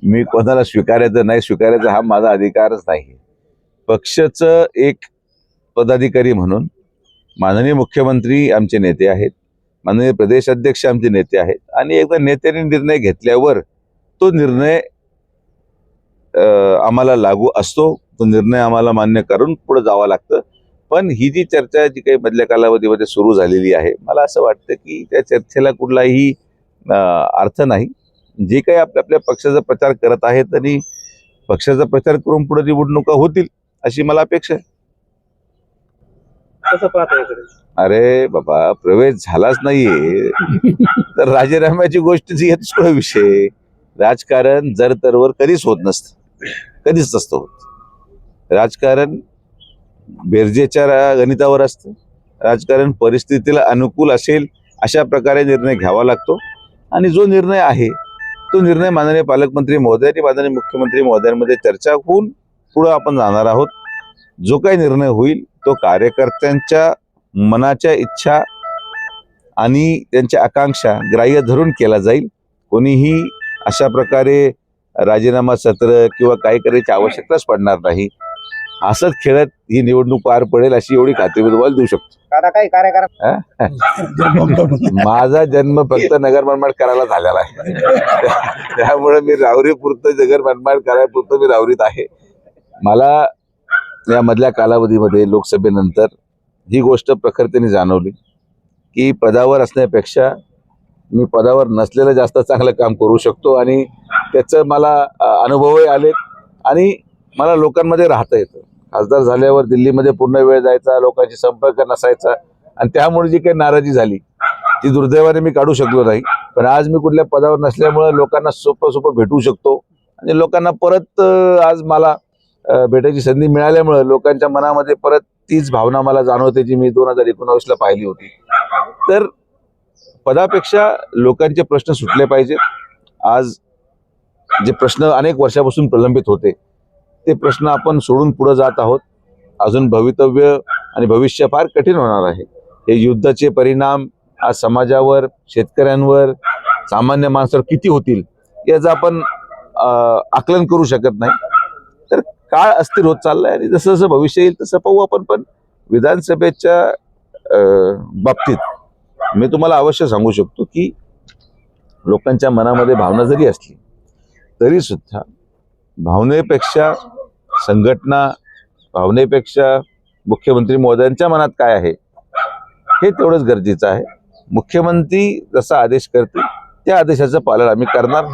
मी कोणाला स्वीकारायचं नाही स्वीकारायचं हा माझा अधिकारच नाही. पक्षाचं एक पदाधिकारी म्हणून माननीय मुख्यमंत्री आमचे नेते आहेत, माननीय प्रदेश अध्यक्ष आमचे नेते आहेत आणि एकदा नेत्याने निर्णय घेतल्यावर तो निर्णय आम्हाला लागू असतो. तो निर्णय आम्हाला मान्य करून पुढे जावं लागतं. पण ही जी चर्चा जी काही मधल्या कालावधीमध्ये सुरू झालेली आहे, मला असं वाटतं की त्या चर्चेला कुठलाही अर्थ नाही. जे काही आपल्या पक्षाचा प्रचार करत आहेत आणि पक्षाचा प्रचार करून पुढे निवडणुका होतील अशी मला अपेक्षा आहे. कसं पाहता याकडे? अरे बाबा, प्रवेश झालाच नाहीये तर राजीनाम्याची गोष्टीच येतच पुढे विषय. राजकारण जर तरवर कधीच होत नसतं, कधीच नसतं होत. राजकारण बेरजेच्या गणितावर असतं. राजकारण परिस्थितीला अनुकूल असेल अशा प्रकारे निर्णय घ्यावा लागतो आणि जो निर्णय आहे तो निर्णय माननीय पालकमंत्री महोदय आणि माननीय मुख्यमंत्री महोदयांमध्ये चर्चा होऊन पुढे आपण जाणार आहोत. जो काही निर्णय होईल तो कार्यकर्त्यांच्या मनाच्या इच्छा आणि त्यांच्या आकांक्षा ग्राह्य धरून केला जाईल. कोणीही अशा प्रकारे राजीनामा सत्र किंवा काही करायची आवश्यकताच पडणार नाही. असंच खेळत ही निवडणूक पार पडेल अशी एवढी खात्री मी तुम्हाला देऊ शकतो. माझा जन्म फक्त नगर मनमाड करायला झालेला आहे. त्यामुळे मी राहुरी पुरतं नगर मनमाड करायपुरतं मी राहुरीत आहे. मला या मधल्या कालावधीमध्ये लोकसभेनंतर ही गोष्ट प्रखरतेने जाणवली की पदावर असण्यापेक्षा मी पदावर नसलेलं जास्त चांगलं काम करू शकतो आणि त्याचं मला अनुभवही आलेत आणि मला लोकांमध्ये राहता येतं. खासदार झाल्यावर दिल्लीमध्ये पूर्ण वेळ जायचा, लोकांशी संपर्क नसायचा आणि त्यामुळे जी काही नाराजी झाली ती दुर्दैवाने मी काढू शकलो नाही. पण आज मी कुठल्या पदावर नसल्यामुळे लोकांना सोपं भेटू शकतो आणि लोकांना परत आज मला भेटायची संधी मिळाल्यामुळे लोकांच्या मनामध्ये परत तीच भावना मला जाणवते जी मी 2019ला पाहिली होती. तर पदापेक्षा लोकांचे प्रश्न सुटले पाहिजेत. आज जे प्रश्न अनेक वर्षापासून प्रलंबित होते ते प्रश्न आपण सोडून पुढे जात आहोत. अजून भवितव्य आणि भविष्य फार कठीण होणार आहे. हे युद्धाचे परिणाम आज समाजावर, शेतकऱ्यांवर, सामान्य माणसावर किती होतील याचं आपण आकलन करू शकत नाही. तर काळ अस्थिर होत चाललाय आणि जसं जसं भविष्य येईल तसं पाहू आपण. पण विधानसभेच्या बाबतीत मी तुम्हाला अवश्य सांगू शकतो की लोकांच्या मनामध्ये भावना जरी असली तरी सुद्धा भावनेपेक्षा संघटना, भावनेपेक्षा मुख्यमंत्री महोदयांच्या मनात काय आहे हे तेवढंच गरजेचं आहे. मुख्यमंत्री जसा आदेश करतील त्या आदेशाचं पालन आम्ही करणार.